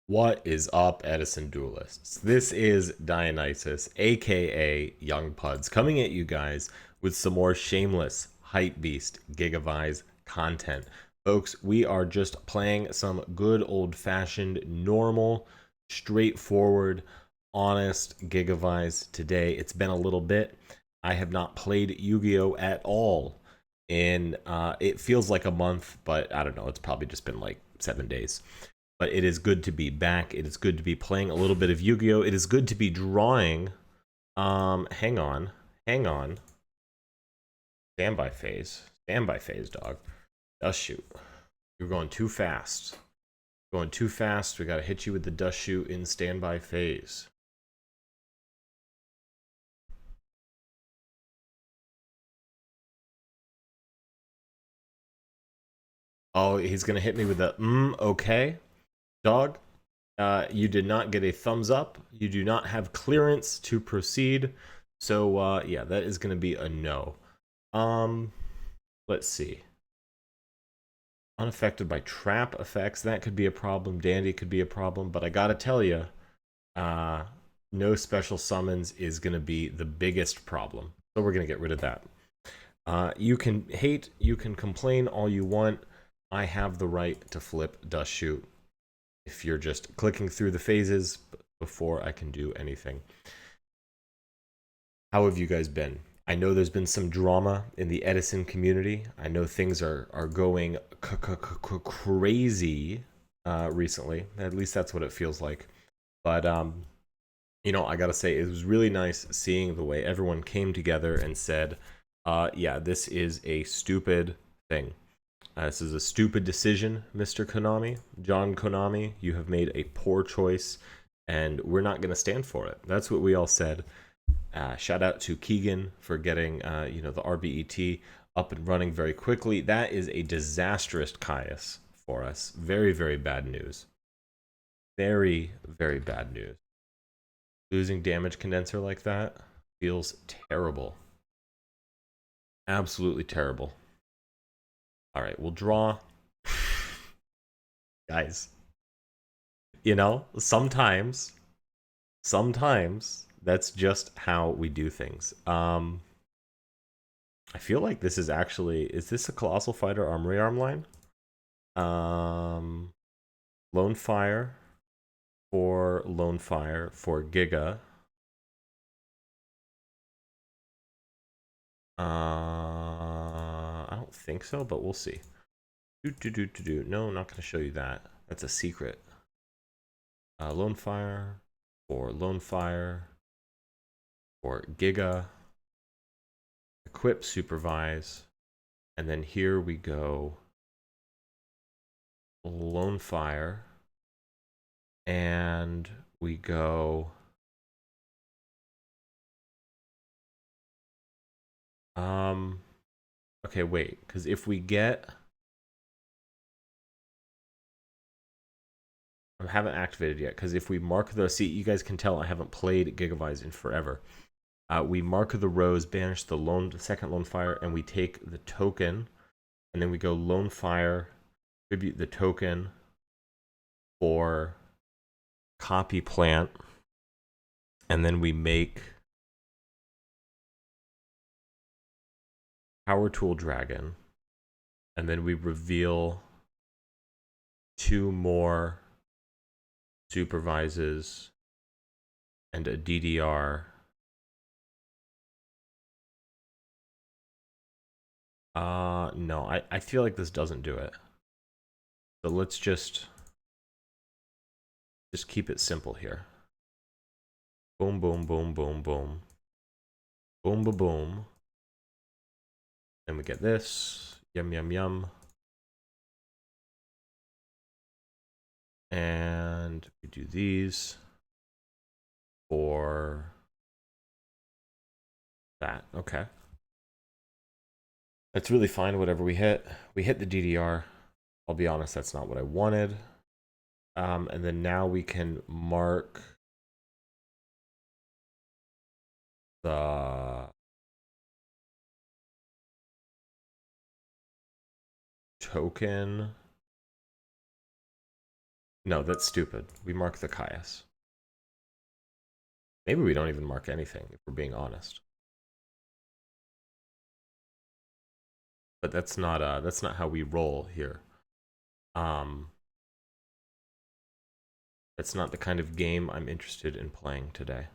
What is up, Edison Duelists? This is Dionysus, aka Young Puds, coming at you guys with some more shameless hype beast Gigavise content. Folks, we are just playing some good old-fashioned, normal, straightforward, honest Gigavise today. It's been a little bit. I have not played Yu-Gi-Oh! At all in, it feels like a month, but I don't know, it's probably just been like 7 days. But it is good to be back. It is good to be playing a little bit of Yu-Gi-Oh! It is good to be drawing. Hang on. Hang on. Standby phase. Standby phase, dog. Dust shoot. You're going too fast. Going too fast. We gotta hit you with the dust shoot in standby phase. Oh, he's gonna hit me with the okay. Dog, you did not get a thumbs up. You do not have clearance to proceed. So, yeah, that is gonna be a no. Let's see. Unaffected by trap effects, that could be a problem. Dandy could be a problem, but I gotta tell you, no special summons is gonna be the biggest problem. So we're gonna get rid of that. You can hate, you can complain all you want. I have the right to flip Dust Shoot if you're just clicking through the phases before I can do anything. How have you guys been? I know there's been some drama in the Edison community. I know things are going crazy recently. At least that's what it feels like. But you know, I gotta say, it was really nice seeing the way everyone came together and said, yeah, this is a stupid thing. This is a stupid decision, Mr. Konami. John Konami, you have made a poor choice, and we're not going to stand for it. That's what we all said. Shout out to Keegan for getting you know, the RBET up and running very quickly. That is a disastrous Caius for us. Very, very bad news. Very, very bad news. Losing damage condenser like that feels terrible. Absolutely terrible. All right, we'll draw. Guys, you know, sometimes that's just how we do things. I feel like this is actually, is this a Colossal Fighter Armory Arm line? Lonefire for Lonefire for Giga. I don't think so, but we'll see. No, I'm not going to show you that. That's a secret. Lonefire for Giga. Equip, supervise, and then here we go. Lonefire, and we go. Okay, wait, because if we get, I haven't activated yet, because if we mark the, see, you guys can tell I haven't played Gigavise in forever. We mark the rows, banish the second Lonefire, and we take the token, and then we go Lonefire, tribute the token for copy plant, and then we make Power Tool Dragon, and then we reveal 2 more supervises and a DDR. No, I feel like this doesn't do it. So let's just keep it simple here. Boom, boom, boom, boom, boom. Boom, boom, boom. Then we get this. Yum, yum, yum. And we do these for that. Okay. That's really fine, whatever we hit. We hit the DDR. I'll be honest, that's not what I wanted. And then now we can mark the token No, that's stupid. We mark the Caius. Maybe we don't even mark anything, if we're being honest. But that's not how we roll here. That's not the kind of game I'm interested in playing today.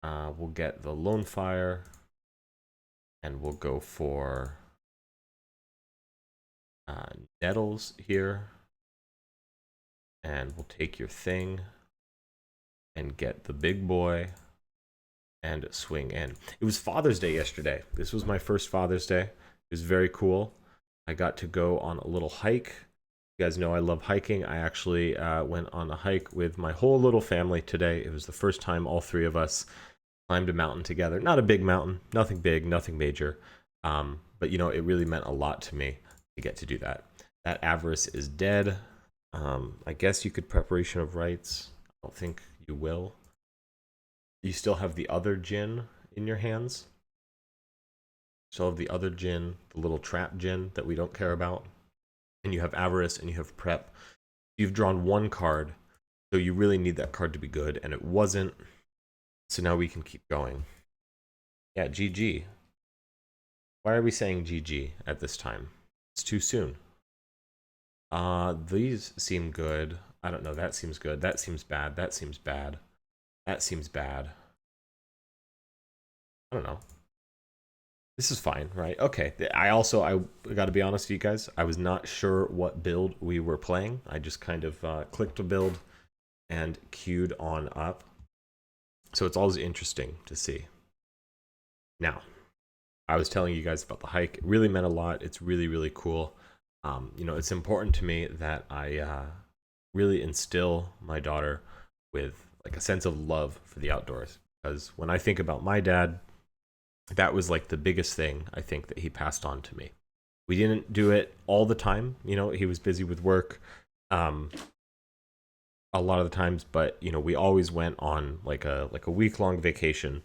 We'll get the Lonefire, and we'll go for Nettles here. And we'll take your thing and get the big boy and swing in. It was Father's Day yesterday. This was my first Father's Day. It was very cool. I got to go on a little hike. You guys know I love hiking. I actually went on a hike with my whole little family today. It was the first time all three of us climbed a mountain together. Not a big mountain, nothing big, nothing major. But you know, it really meant a lot to me to get to do that. That Avarice is dead. I guess you could Preparation of Rites. I don't think you will. You still have the other Djinn in your hands. Still have the other Djinn, the little trap Djinn that we don't care about. And you have Avarice and you have Prep. You've drawn one card, so you really need that card to be good, and it wasn't. So now we can keep going. Yeah, GG. Why are we saying GG at this time? It's too soon. These seem good. I don't know, that seems good. That seems bad. That seems bad. That seems bad. I don't know. This is fine, right? Okay. I got to be honest with you guys. I was not sure what build we were playing. I just kind of clicked a build and queued on up. So it's always interesting to see. Now, I was telling you guys about the hike. It really meant a lot. It's really, really cool. You know, it's important to me that I really instill my daughter with like a sense of love for the outdoors. Because when I think about my dad, that was like the biggest thing I think that he passed on to me. We didn't do it all the time. You know, he was busy with work a lot of the times, but you know, we always went on like a week-long vacation.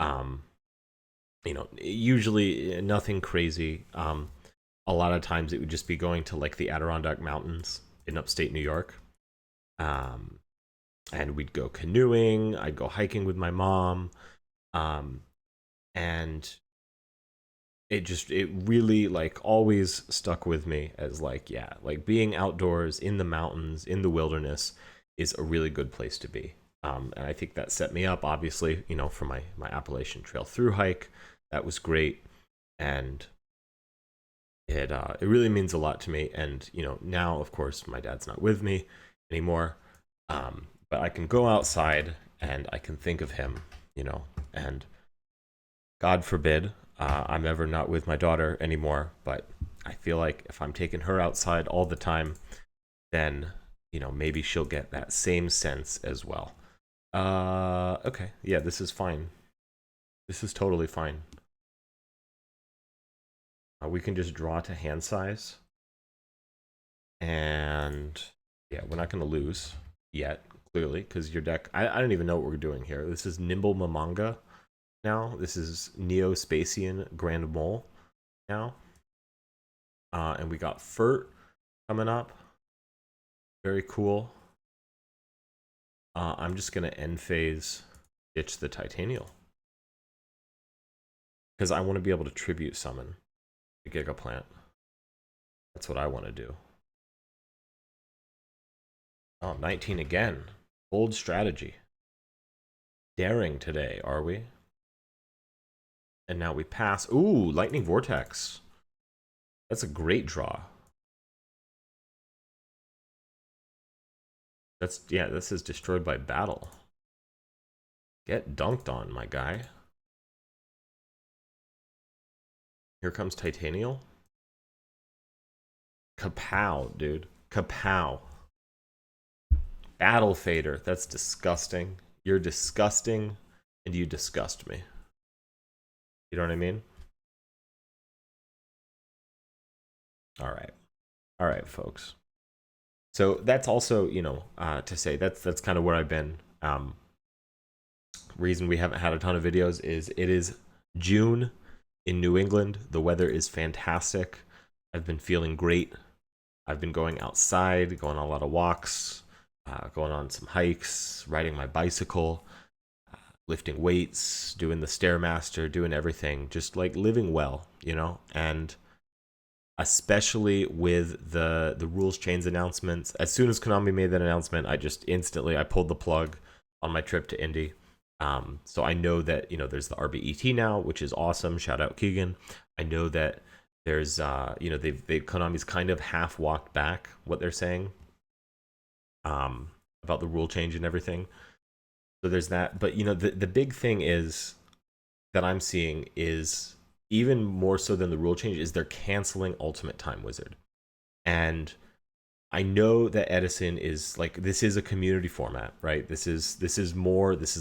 You know, usually nothing crazy. A lot of times it would just be going to like the Adirondack Mountains in upstate New York. And we'd go canoeing, I'd go hiking with my mom. And it really like always stuck with me as like, yeah, like being outdoors in the mountains, in the wilderness is a really good place to be. And I think that set me up, obviously, you know, for my Appalachian Trail through hike. That was great. And it really means a lot to me. And, you know, now, of course, my dad's not with me anymore. But I can go outside and I can think of him, you know, and God forbid I'm ever not with my daughter anymore, but I feel like if I'm taking her outside all the time, then, you know, maybe she'll get that same sense as well. Okay, yeah, this is fine. This is totally fine. We can just draw to hand size. And yeah, we're not going to lose yet, clearly, because your deck, I don't even know what we're doing here. This is Nimble Mamanga. Now this is Neo-Spacian Grand Mole now, and we got Furt coming up. Very cool. I'm just gonna end phase ditch the Titanial because I want to be able to tribute summon the Gigaplant. That's what I want to do. Oh, 19 again. Bold strategy. Daring today, are we? And now we pass. Ooh, Lightning Vortex. That's a great draw. That's, yeah, this is destroyed by battle. Get dunked on, my guy. Here comes Titanial. Kapow, dude. Kapow. Battle Fader. That's disgusting. You're disgusting, and you disgust me. You know what I mean? All right. All right, folks. So that's also, you know, to say that's kind of where I've been. Reason we haven't had a ton of videos is it is June in New England. The weather is fantastic. I've been feeling great. I've been going outside, going on a lot of walks, going on some hikes, riding my bicycle, lifting weights, doing the Stairmaster, doing everything, just like living well, you know? And especially with the rules change announcements. As soon as Konami made that announcement, I just instantly I pulled the plug on my trip to Indy. So I know that there's the RBET now, which is awesome. Shout out Keegan. I know that there's they Konami's kind of half walked back what they're saying about the rule change and everything. So there's that. But the big thing is that I'm seeing is even more so than the rule change is they're canceling Ultimate Time Wizard. And I know that Edison is like, this is a community format, right? This is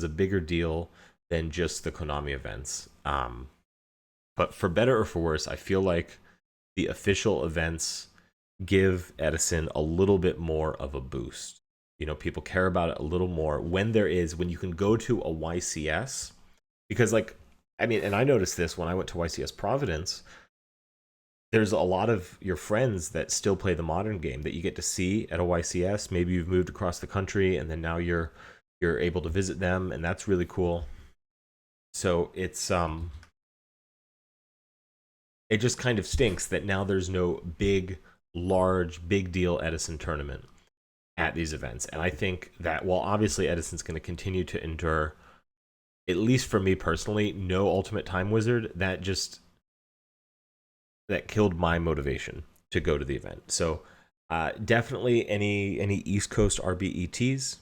a bigger deal than just the Konami events. But for better or for worse, I feel like the official events give Edison a little bit more of a boost. People care about it a little more when you can go to a YCS, because and I noticed this when I went to YCS Providence. There's a lot of your friends that still play the modern game that you get to see at a YCS. Maybe you've moved across the country and then now you're able to visit them, and that's really cool. So it's it just kind of stinks that now there's no big deal Edison tournament at these events. And I think that while obviously Edison's going to continue to endure, at least for me personally, no Ultimate Time Wizard, that killed my motivation to go to the event. So definitely any East Coast RBETs,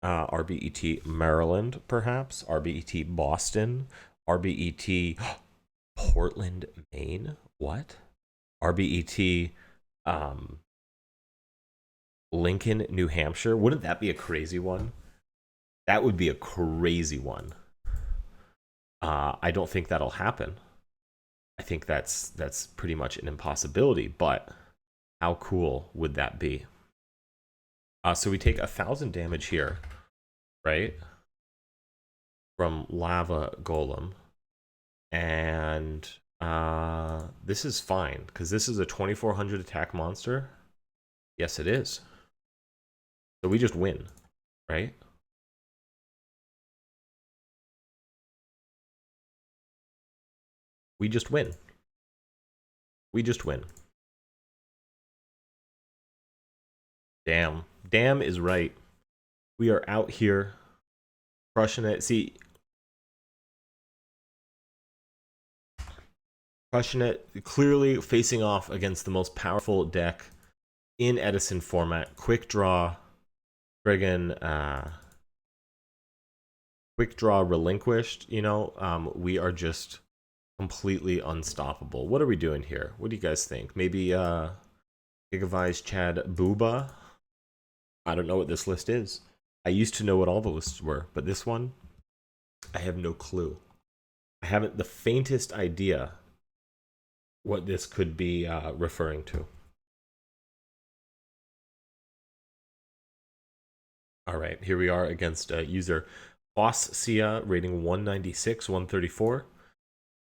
RBET Maryland, perhaps RBET Boston, RBET Portland, Maine. What? RBET Lincoln, New Hampshire. Wouldn't that be a crazy one? That would be a crazy one. I don't think that'll happen. I think that's pretty much an impossibility, but how cool would that be? So we take 1,000 damage here, right? From Lava Golem. And this is fine, because this is a 2400 attack monster. Yes, it is. So we just win, right? We just win. We just win. Damn. Damn is right. We are out here crushing it. See, crushing it, clearly facing off against the most powerful deck in Edison format. Quick draw, friggin' quick draw relinquished. We are just completely unstoppable. What are we doing here? What do you guys think? Maybe Gigavise Chad Booba? I don't know what this list is. I used to know what all the lists were, but this one, I have no clue. I haven't the faintest idea what this could be referring to. All right, here we are against user Bossia, rating 196, 134.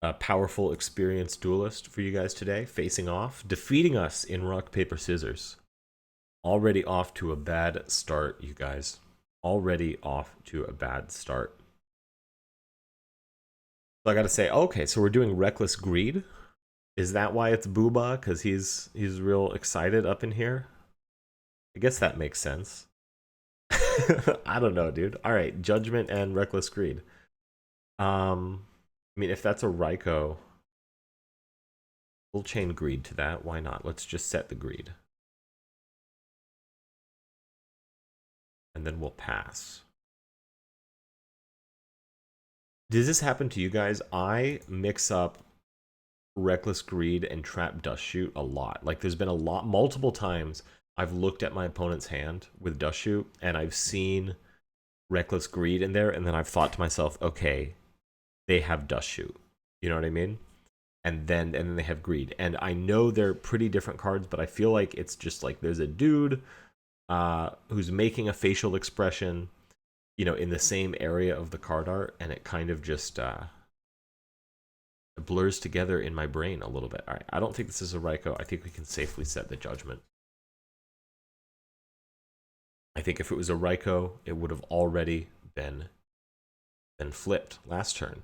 A powerful, experienced duelist for you guys today, facing off, defeating us in rock, paper, scissors. Already off to a bad start, you guys. Already off to a bad start. So I gotta say, okay, so we're doing Reckless Greed. Is that why it's Booba? Because he's real excited up in here? I guess that makes sense. I don't know, dude. All right, Judgment and Reckless Greed. I mean, if that's a Raikou, we'll chain Greed to that. Why not? Let's just set the Greed. And then we'll pass. Does this happen to you guys? I mix up Reckless Greed and Trap Dust Shoot a lot. Like, there's been multiple times I've looked at my opponent's hand with Dust Shoot and I've seen Reckless Greed in there, and then I've thought to myself, okay, they have Dust Shoot. You know what I mean? And then they have Greed. And I know they're pretty different cards, but I feel like it's just like there's a dude who's making a facial expression, in the same area of the card art, and it kind of just blurs together in my brain a little bit. All right, I don't think this is a Raikou. I think we can safely set the Judgment. I think if it was a Raikou, it would have already been flipped last turn.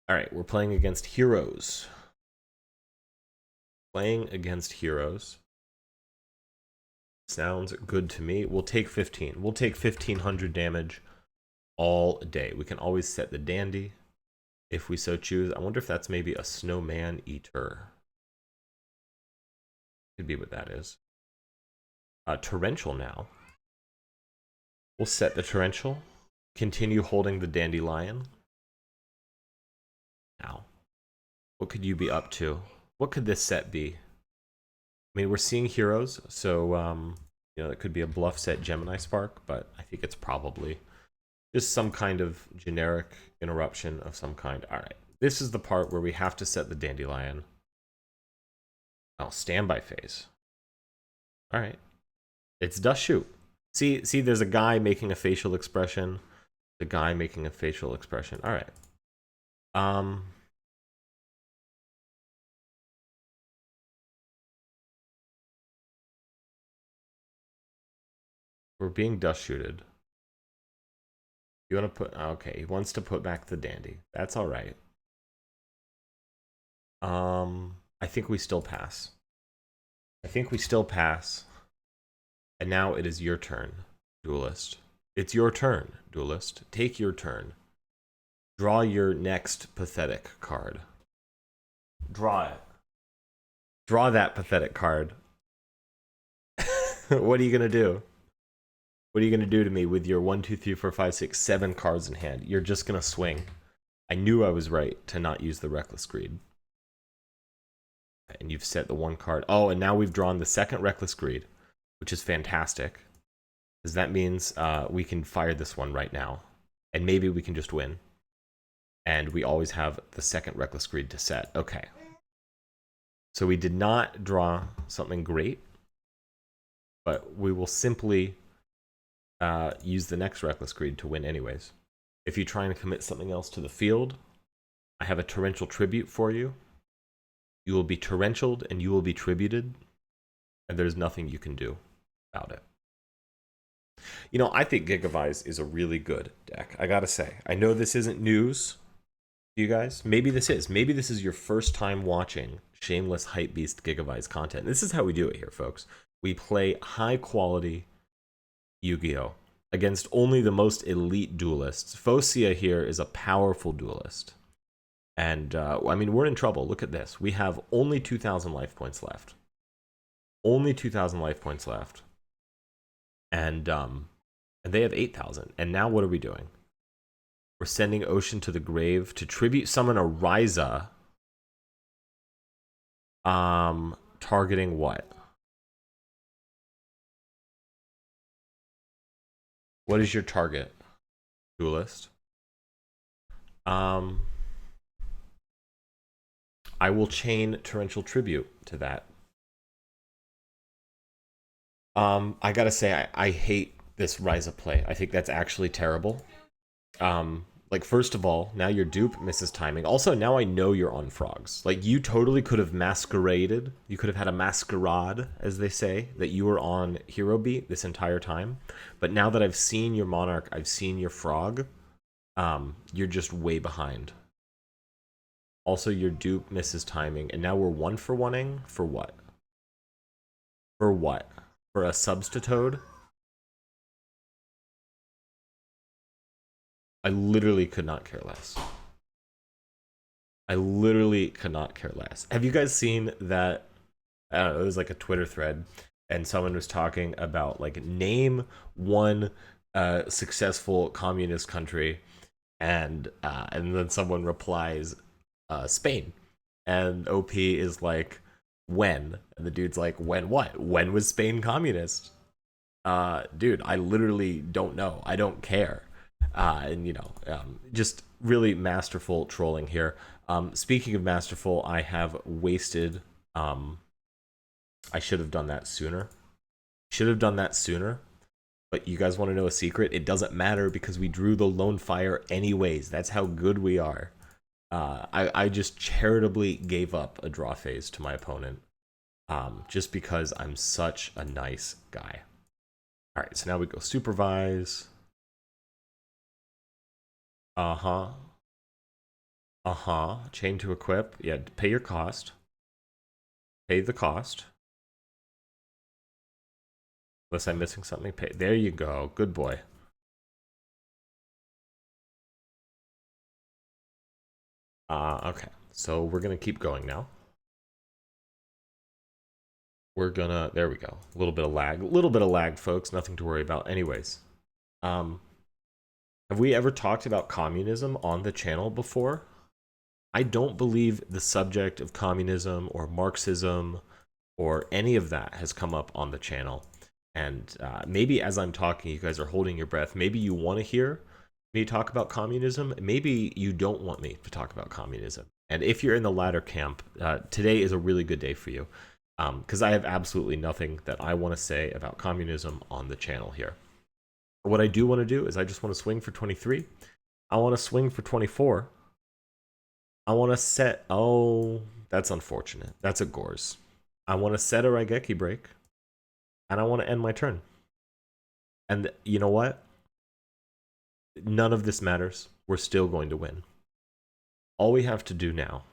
All right, we're playing against heroes. Playing against heroes. Sounds good to me. We'll take 15. We'll take 1500 damage all day. We can always set the dandy if we so choose. I wonder if that's maybe a snowman eater. Could be what that is. Torrential now. We'll set the torrential. Continue holding the dandelion. Now, what could you be up to? What could this set be? I mean, we're seeing heroes, so you know, it could be a bluff set Gemini Spark, but I think it's probably just some kind of generic interruption of some kind. All right, this is the part where we have to set the dandelion. Oh, standby phase. All right, it's Dust Shoot. See, there's a guy making a facial expression. The guy making a facial expression. All right. We're being dust shooted. You want to put... Okay, he wants to put back the dandy. That's all right. I think we still pass. I think we still pass. And now it is your turn, Duelist. It's your turn, Duelist. Take your turn. Draw your next pathetic card. Draw it. Draw that pathetic card. What are you going to do? What are you going to do to me with your 1, 2, 3, 4, 5, 6, 7 cards in hand? You're just going to swing. I knew I was right to not use the Reckless Greed. And you've set the 1 card. Oh, and now we've drawn the second Reckless Greed, which is fantastic. Because that means we can fire this one right now. And maybe we can just win. And we always have the second Reckless Greed to set. Okay. So we did not draw something great. But we will simply use the next Reckless Greed to win anyways. If you try and commit something else to the field, I have a Torrential Tribute for you. You will be torrentialed and you will be tributed. And there's nothing you can do about it. You know, I think Gigavise is a really good deck. I gotta say. I know this isn't news to you guys. Maybe this is. Maybe this is your first time watching shameless hypebeast Gigavise content. This is how we do it here, folks. We play high quality Yu-Gi-Oh! Against only the most elite duelists. Focia here is a powerful duelist. And, I mean, we're in trouble. Look at this. We have only 2,000 life points left. Only 2,000 life points left. And they have 8,000. And now what are we doing? We're sending Ocean to the grave to tribute summon a Ryza. Targeting what? What is your target, Duelist? I will chain Torrential Tribute to that. I gotta say, I hate this Ryza play. I think that's actually terrible. Like, first of all, now your dupe misses timing. Also, now I know you're on frogs. Like, you totally could have masqueraded. You could have had a masquerade, as they say, that you were on Hero Beat this entire time. But now that I've seen your Monarch, I've seen your frog, you're just way behind. Also, your dupe misses timing. And now we're 1-for-1-ing for what? For what? For a Substitute? I literally could not care less. I literally could not care less. Have you guys seen that? I don't know, it was like a Twitter thread, and someone was talking about, like, name one successful communist country, and then someone replies, Spain. And OP is like, when? And the dude's like, when what? When was Spain communist? Dude, I literally don't know. I don't care. And, you know, just really masterful trolling here. Speaking of masterful, I have wasted... I should have done that sooner. Should have done that sooner. But you guys want to know a secret? It doesn't matter because we drew the Lonefire anyways. That's how good we are. I just charitably gave up a draw phase to my opponent. Just because I'm such a nice guy. All right, so now we go supervise. Uh-huh. Uh-huh. Chain to equip. Yeah, pay your cost. Pay the cost. Unless I'm missing something. Pay. There you go. Good boy. Okay. So we're gonna keep going now. We're gonna, there we go. A little bit of lag, folks. Nothing to worry about. Anyways, have we ever talked about communism on the channel before? I don't believe the subject of communism or Marxism or any of that has come up on the channel. And maybe as I'm talking, you guys are holding your breath. Maybe you want to hear me talk about communism. Maybe you don't want me to talk about communism. And if you're in the latter camp, today is a really good day for you, because I have absolutely nothing that I want to say about communism on the channel here. What I do want to do is I just want to swing for 23. I want to swing for 24. I want to set... Oh, that's unfortunate. That's a Gores. I want to set a Raigeki break. And I want to end my turn. And you know what? None of this matters. We're still going to win. All we have to do now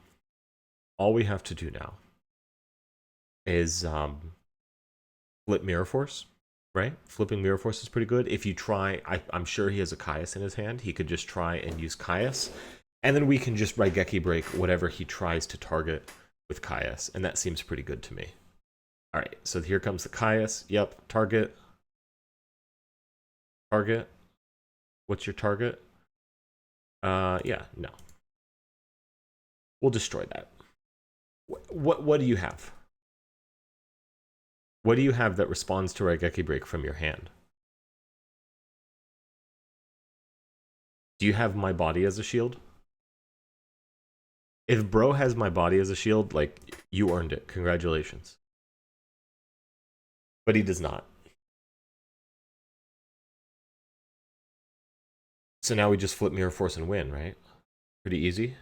is flip Mirror Force, right? Flipping Mirror Force is pretty good. If you try, I'm sure he has a Caius in his hand. He could just try and use Caius. And then we can just Raigeki break whatever he tries to target with Caius. And that seems pretty good to me. All right, so here comes the Caius. Yep, target. Target. What's your target? Yeah, no. We'll destroy that. What do you have? What do you have that responds to Raigeki break from your hand? Do you have my body as a shield? If bro has my body as a shield, like, you earned it. Congratulations. But he does not. So now we just flip Mirror Force and win, right? Pretty easy.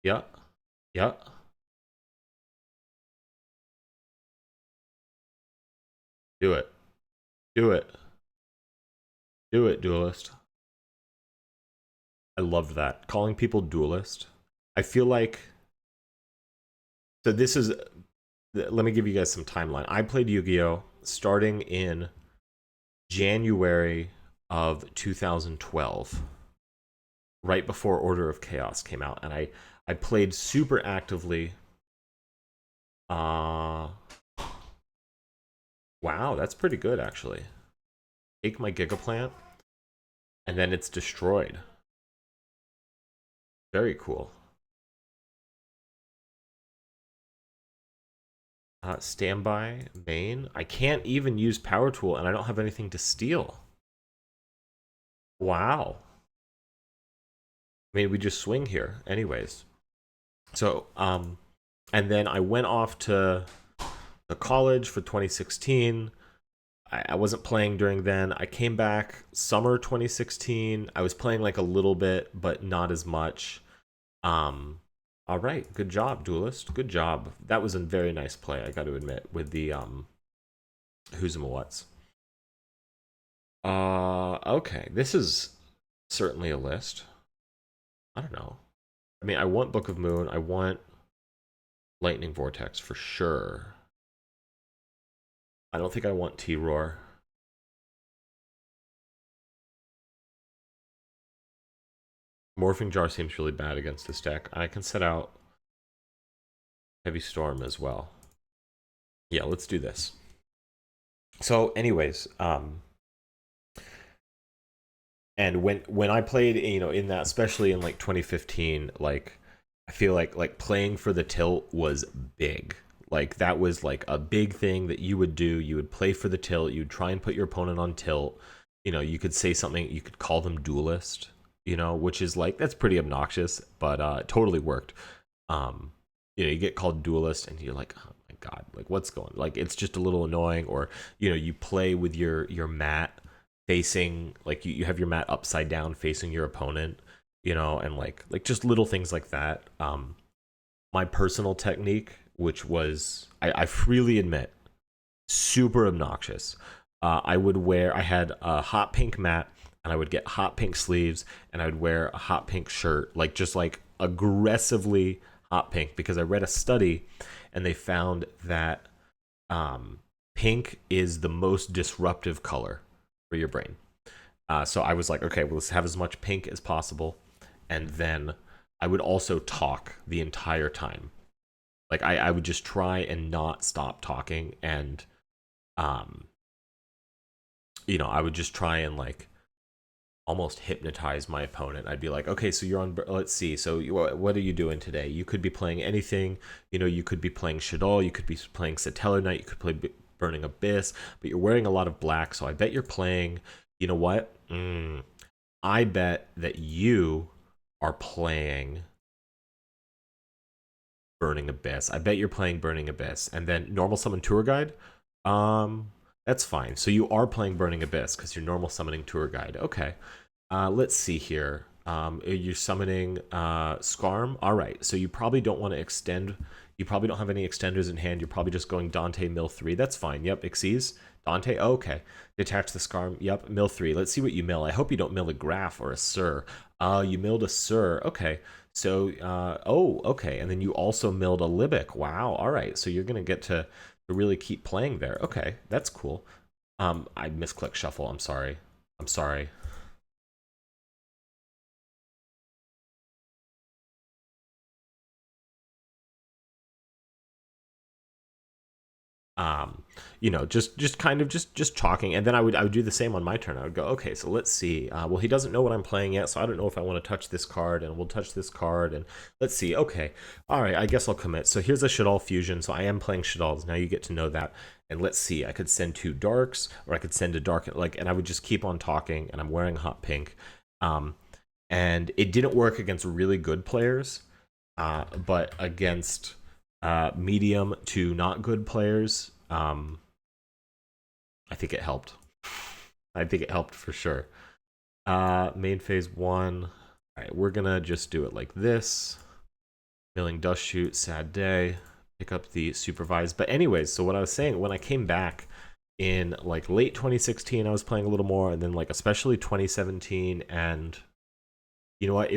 Yeah. Yeah. Do it. Do it. Do it, duelist. I loved that. Calling people duelist. I feel like... So this is... Let me give you guys some timeline. I played Yu-Gi-Oh! Starting in January of 2012. Right before Order of Chaos came out. And I played super actively. Wow, that's pretty good, actually. Take my Gigaplant. And then it's destroyed. Very cool. Standby, main. I can't even use Power Tool, and I don't have anything to steal. Wow. I mean, we just swing here, anyways. So, and then I went off to the college for 2016. I wasn't playing during then. I came back summer 2016. I was playing like a little bit, but not as much. All right, good job, duelist. Good job. That was a very nice play, I got to admit, with the who's and what's. Okay, this is certainly a list. I don't know. I mean, I want Book of Moon. I want Lightning Vortex for sure. I don't think I want T-Roar. Morphing Jar seems really bad against this deck. I can set out Heavy Storm as well. Yeah, let's do this. So anyways, and when I played, you know, in that, especially in like 2015, like I feel like playing for the tilt was big. Like that was like a big thing that you would do. You would play for the tilt. You'd try and put your opponent on tilt. You know, you could say something. You could call them duelist. You know, which is like, that's pretty obnoxious, but it totally worked. You know, you get called duelist, and you're like, oh my god, like what's going? Like it's just a little annoying. Or you know, you play with your mat facing, like you have your mat upside down facing your opponent. You know, and like just little things like that. My personal technique, which was, I freely admit, super obnoxious, I had a hot pink mat, and I would get hot pink sleeves, and I would wear a hot pink shirt, like just like aggressively hot pink, because I read a study and they found that pink is the most disruptive color for your brain. So I was like, okay, well, let's have as much pink as possible. And then I would also talk the entire time. Like I would just try and not stop talking. And, um, I would just try and like almost hypnotize my opponent. I'd be like, okay, so you're on, let's see. So what are you doing today? You could be playing anything. You could be playing Shadol. You could be playing Satellar Knight. You could play Burning Abyss, but you're wearing a lot of black. So I bet you're playing, you know what? I bet that you are playing Burning Abyss. I bet you're playing Burning Abyss. And then normal summon tour guide. That's fine. So you are playing Burning Abyss because you're normal summoning tour guide. Okay. Let's see here. You're summoning Skarm. All right. So you probably don't want to extend. You probably don't have any extenders in hand. You're probably just going Dante mill 3. That's fine. Yep. Xyz. Dante. Oh, okay. Detach the Skarm. Yep. Mill 3. Let's see what you mill. I hope you don't mill a Graph or a Sir. You milled a Sir. Okay. So, okay. And then you also milled a Libic. Wow. All right. So you're going to get to really keep playing there. Okay. That's cool. I misclicked shuffle. I'm sorry. I'm sorry. Just kind of just talking, and then I would do the same on my turn. I would go, okay, so let's see. Well, he doesn't know what I'm playing yet, so I don't know if I want to touch this card, and we'll touch this card, and let's see. Okay, all right, I guess I'll commit. So here's a Shadol fusion. So I am playing Shadol's. Now you get to know that, and let's see. I could send 2 darks, or I could send a dark, and I would just keep on talking, and I'm wearing hot pink, and it didn't work against really good players, but against medium to not good players, I think it helped. I think it helped for sure. Main phase 1. All right, we're gonna just do it like this. Milling Dust Shoot, Sad Day. Pick up the Supervise. But anyways, so what I was saying, when I came back in like late 2016, I was playing a little more, and then like especially 2017, and you know what,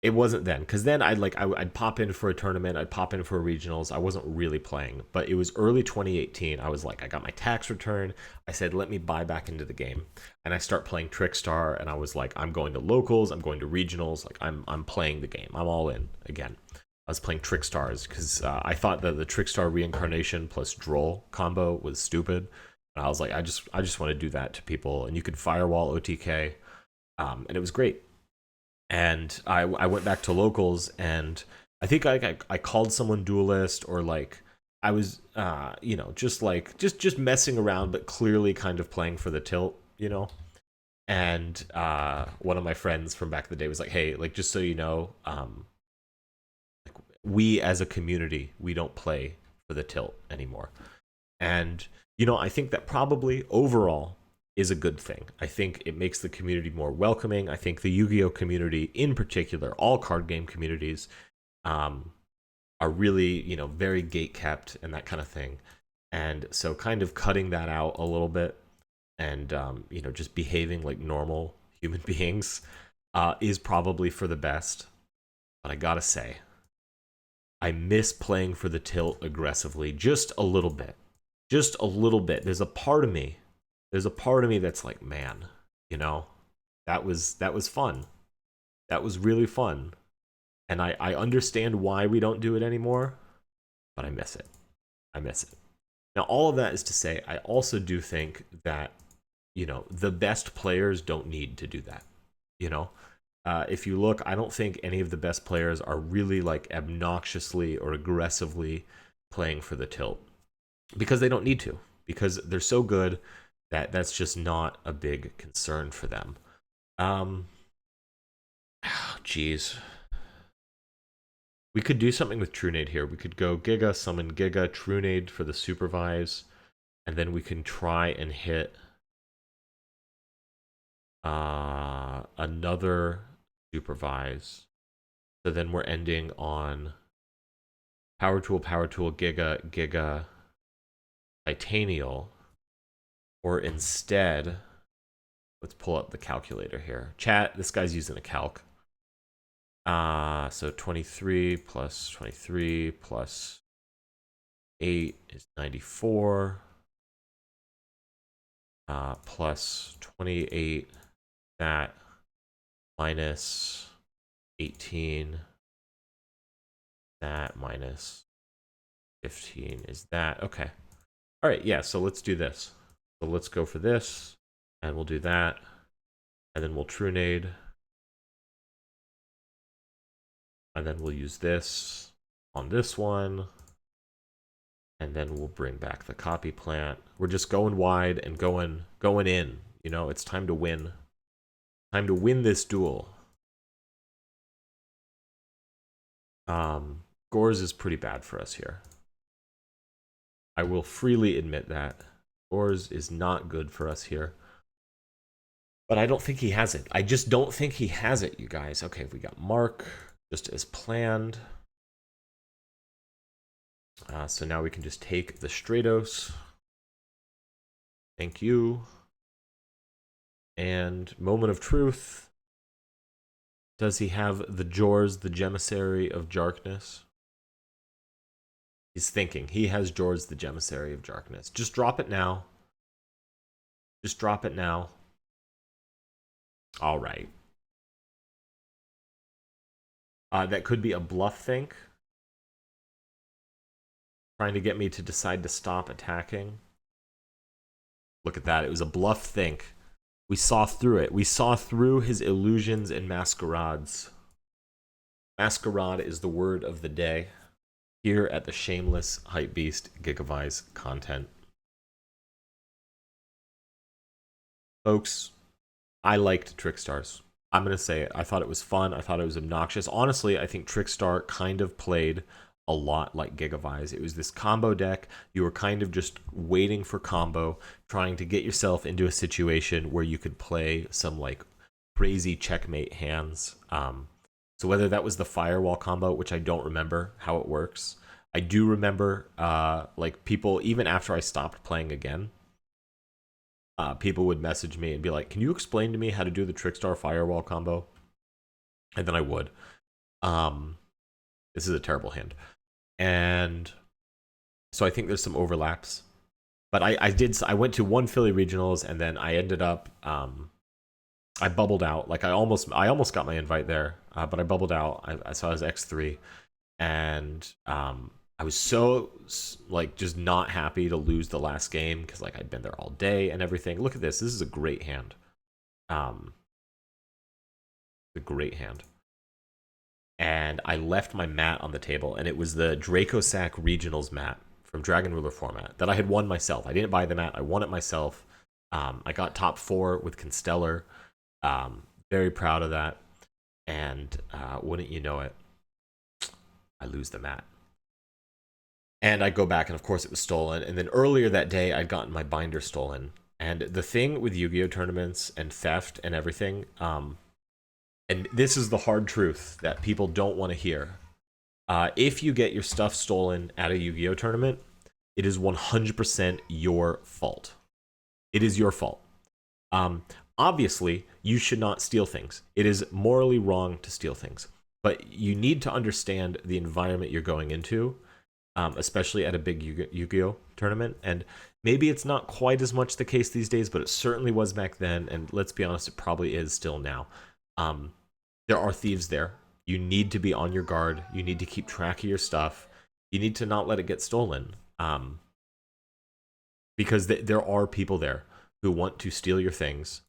it wasn't then, because then I'd pop in for a tournament, I'd pop in for regionals. I wasn't really playing, but it was early 2018. I was like, I got my tax return. I said, let me buy back into the game, and I start playing Trickstar. And I was like, I'm going to locals, I'm going to regionals. Like I'm playing the game. I'm all in again. I was playing Trickstars because I thought that the Trickstar reincarnation plus Droll combo was stupid. And I was like, I just want to do that to people, and you could firewall OTK, and it was great. And I went back to locals, and I think I called someone duelist, or like I was just messing around, but clearly kind of playing for the tilt. And one of my friends from back in the day was like, hey, like, just so you know, like, we as a community, we don't play for the tilt anymore. And I think that probably overall is a good thing. I think it makes the community more welcoming. I think the Yu-Gi-Oh community in particular, all card game communities, are really, very gate kept and that kind of thing. And so kind of cutting that out a little bit, and just behaving like normal human beings is probably for the best. But I gotta say, I miss playing for the tilt aggressively just a little bit. Just a little bit. There's a part of me that's like, man, that was fun. That was really fun. And I understand why we don't do it anymore, but I miss it. I miss it. Now, all of that is to say, I also do think that, the best players don't need to do that. If you look, I don't think any of the best players are really like obnoxiously or aggressively playing for the tilt, because they don't need to, because they're so good that's just not a big concern for them. Jeez. We could do something with Trunade here. We could go Giga, summon Giga, Trunade for the Supervise, and then we can try and hit another Supervise. So then we're ending on Power Tool, Giga, Giga, Titanial. Or instead, let's pull up the calculator here. Chat, this guy's using a calc. So 23 plus 23 plus 8 is 94. Plus 28, that minus 18, that minus 15 is that. Okay. All right, yeah, so let's do this. So let's go for this, and we'll do that, and then we'll trunade, and then we'll use this on this one, and then we'll bring back the copy plant. We're just going wide and going in. You know, it's time to win. Time to win this duel. Gores is pretty bad for us here. I will freely admit that. Gores is not good for us here. But I don't think he has it. I just don't think he has it, you guys. Okay, we got Mark, just as planned. So now we can just take the Stratos. Thank you. And moment of truth. Does he have the Jors, the Gemissary of Jarkness? He's thinking. He has Jors, the Gemissary of Jarkness. Just drop it now. Just drop it now. All right. That could be a bluff think. Trying to get me to decide to stop attacking. Look at that. It was a bluff think. We saw through it. We saw through his illusions and masquerades. Masquerade is the word of the day here at the Shameless Hypebeast Gigavise content. Folks, I liked Trickstars. I'm going to say it. I thought it was fun. I thought it was obnoxious. Honestly, I think Trickstar kind of played a lot like Gigavise. It was this combo deck. You were kind of just waiting for combo, trying to get yourself into a situation where you could play some like crazy checkmate hands. So whether that was the firewall combo, which I don't remember how it works. I do remember like people, even after I stopped playing again, people would message me and be like, can you explain to me how to do the Trickstar firewall combo? And then I would. This is a terrible hand. And so I think there's some overlaps. But I went to one Philly regionals, and then I ended up I bubbled out. Like I almost got my invite there, but I bubbled out. So I was X3, and I was so like just not happy to lose the last game because like I'd been there all day and everything. Look at this. This is a great hand. A great hand. And I left my mat on the table, and it was the Dracosac Regionals mat from Dragon Ruler format that I had won myself. I didn't buy the mat. I won it myself. I got top 4 with Constellar. Very proud of that. And wouldn't you know it, I lose the mat. And I go back, and of course it was stolen. And then earlier that day, I'd gotten my binder stolen. And the thing with Yu-Gi-Oh tournaments and theft and everything, and this is the hard truth that people don't want to hear. If you get your stuff stolen at a Yu-Gi-Oh tournament, it is 100% your fault. It is your fault. Obviously, you should not steal things. It is morally wrong to steal things. But you need to understand the environment you're going into, especially at a big Yu-Gi-Oh tournament. And maybe it's not quite as much the case these days, but it certainly was back then. And let's be honest, it probably is still now. There are thieves there. You need to be on your guard. You need to keep track of your stuff. You need to not let it get stolen. Because there are people there who want to steal your things.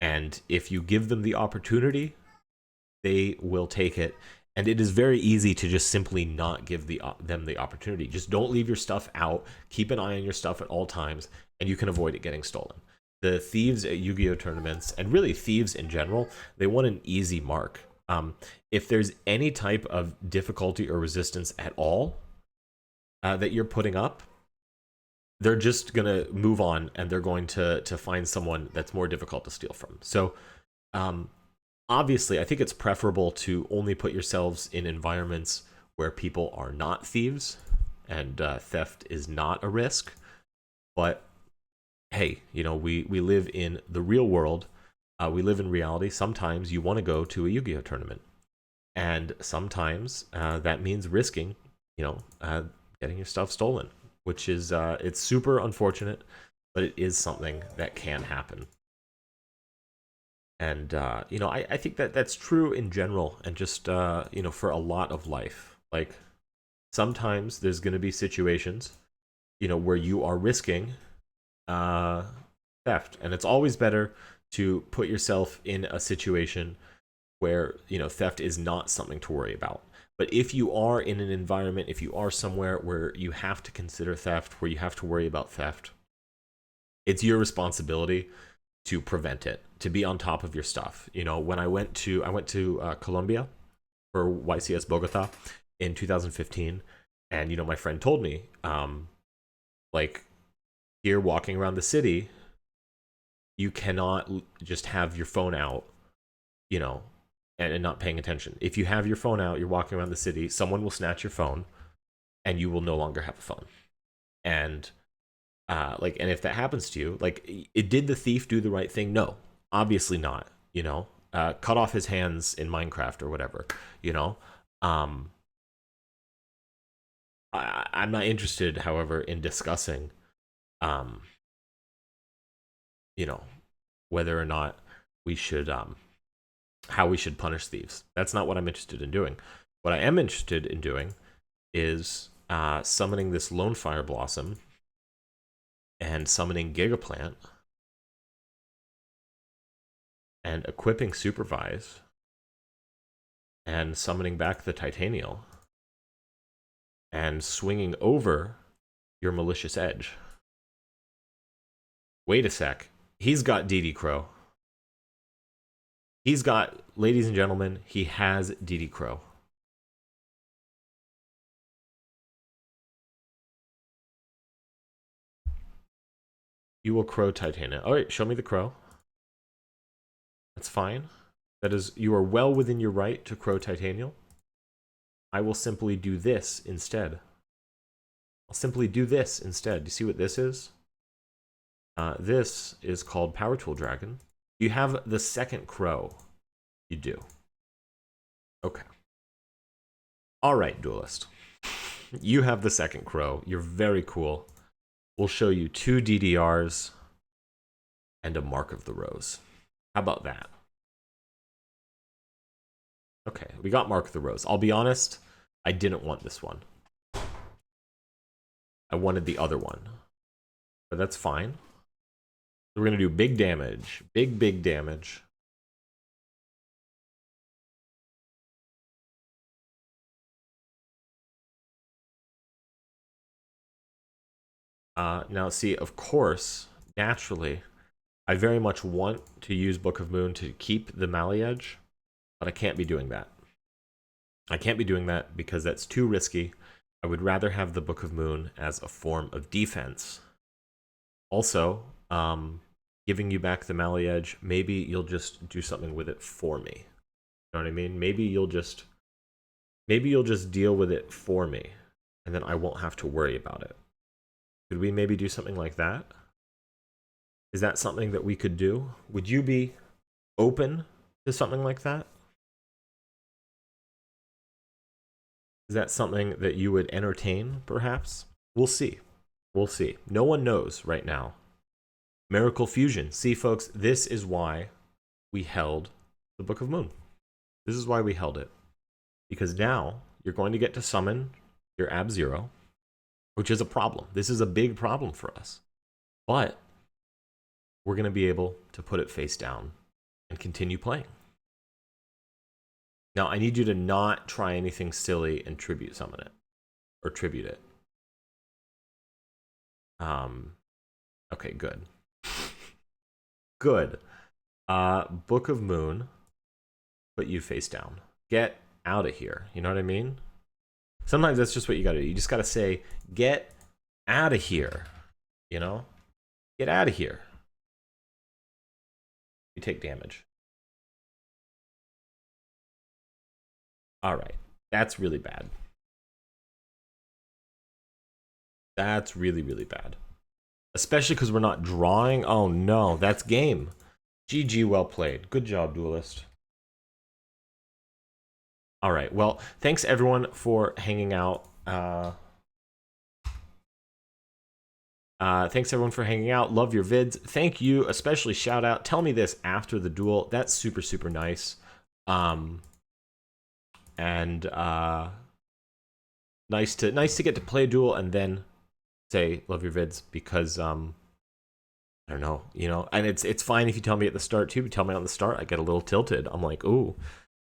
And if you give them the opportunity, they will take it. And it is very easy to just simply not give them the opportunity. Just don't leave your stuff out. Keep an eye on your stuff at all times, and you can avoid it getting stolen. The thieves at Yu-Gi-Oh tournaments, and really thieves in general, they want an easy mark. If there's any type of difficulty or resistance at all that you're putting up, they're just going to move on, and they're going to find someone that's more difficult to steal from. So obviously, I think it's preferable to only put yourselves in environments where people are not thieves, and theft is not a risk. But hey, you know, we live in the real world. We live in reality. Sometimes you want to go to a Yu-Gi-Oh tournament, and sometimes that means risking, you know, getting your stuff stolen, which is it's super unfortunate, but it is something that can happen. And you know, I think that that's true in general, and just you know, for a lot of life. Like sometimes there's going to be situations, you know, where you are risking uh, theft, and it's always better to put yourself in a situation where, you know, theft is not something to worry about. But if you are in an environment, if you are somewhere where you have to consider theft, where you have to worry about theft, it's your responsibility to prevent it, to be on top of your stuff. You know, when I went to Colombia for YCS Bogota in 2015, and you know, my friend told me, like, here walking around the city, you cannot just have your phone out, you know, and not paying attention. If you have your phone out, you're walking around the city, someone will snatch your phone, and you will no longer have a phone. And like, and if that happens to you, like, did the thief do the right thing? No, obviously not. You know, cut off his hands in Minecraft or whatever. You know, um, I'm not interested, however, in discussing, um, you know, whether or not we should, how we should punish thieves. That's not what I'm interested in doing. What I am interested in doing is summoning this Lonefire Blossom and summoning Gigaplant and equipping Supervise and summoning back the Titanial and swinging over your Malicious Edge. Wait a sec. He's got DD Crow. He's got, ladies and gentlemen, he has DD Crow. You will Crow Titania. All right, show me the Crow. That's fine. That is, you are well within your right to Crow Titanial. I will simply do this instead. I'll simply do this instead. Do you see what this is? This is called Power Tool Dragon. You have the second Crow. You do. Okay. All right, Duelist. You have the second Crow. You're very cool. We'll show you 2 DDRs and a Mark of the Rose. How about that? Okay, we got Mark of the Rose. I'll be honest, I didn't want this one. I wanted the other one. But that's fine. We're going to do big damage. Big damage. Now, see, of course, naturally, I very much want to use Book of Moon to keep the Mali Edge, but I can't be doing that. I can't be doing that because that's too risky. I would rather have the Book of Moon as a form of defense. Also, giving you back the Mali Edge, maybe you'll just do something with it for me. You know what I mean? Maybe you'll just deal with it for me, and then I won't have to worry about it. Could we maybe do something like that? Is that something that we could do? Would you be open to something like that? Is that something that you would entertain, perhaps? We'll see. We'll see. No one knows right now. Miracle Fusion. See, folks, this is why we held the Book of Moon. This is why we held it. Because now you're going to get to summon your Ab-Zero, which is a problem. This is a big problem for us. But we're going to be able to put it face down and continue playing. Now, I need you to not try anything silly and tribute summon it. Or tribute it. Okay, good. Good. Book of Moon, put you face down. Get out of here. You know what I mean? Sometimes that's just what you gotta do. You just gotta say, get out of here. You know? Get out of here. You take damage. Alright. That's really bad. That's really, really bad. Especially because we're not drawing. Oh no, that's game. GG, well played. Good job, Duelist. All right, well, thanks everyone for hanging out. Thanks everyone for hanging out. Love your vids. Thank you, especially shout out. Tell me this after the duel. That's super, super nice. Nice to get to play a duel and then say love your vids, because I don't know, you know, and it's fine if you tell me at the start too, but tell me on the start, I get a little tilted. I'm like, ooh,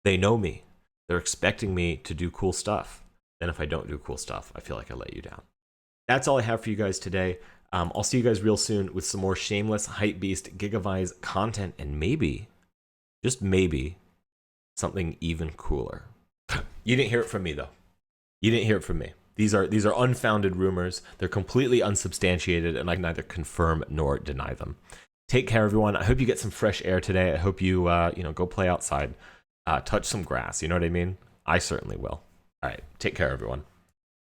they know me. They're expecting me to do cool stuff. Then if I don't do cool stuff, I feel like I let you down. That's all I have for you guys today. I'll see you guys real soon with some more shameless, hype beast, Gigavise content, and maybe, just maybe, something even cooler. You didn't hear it from me though. You didn't hear it from me. These are unfounded rumors. They're completely unsubstantiated, and I can neither confirm nor deny them. Take care, everyone. I hope you get some fresh air today. I hope you go play outside, touch some grass. You know what I mean? I certainly will. All right, take care, everyone.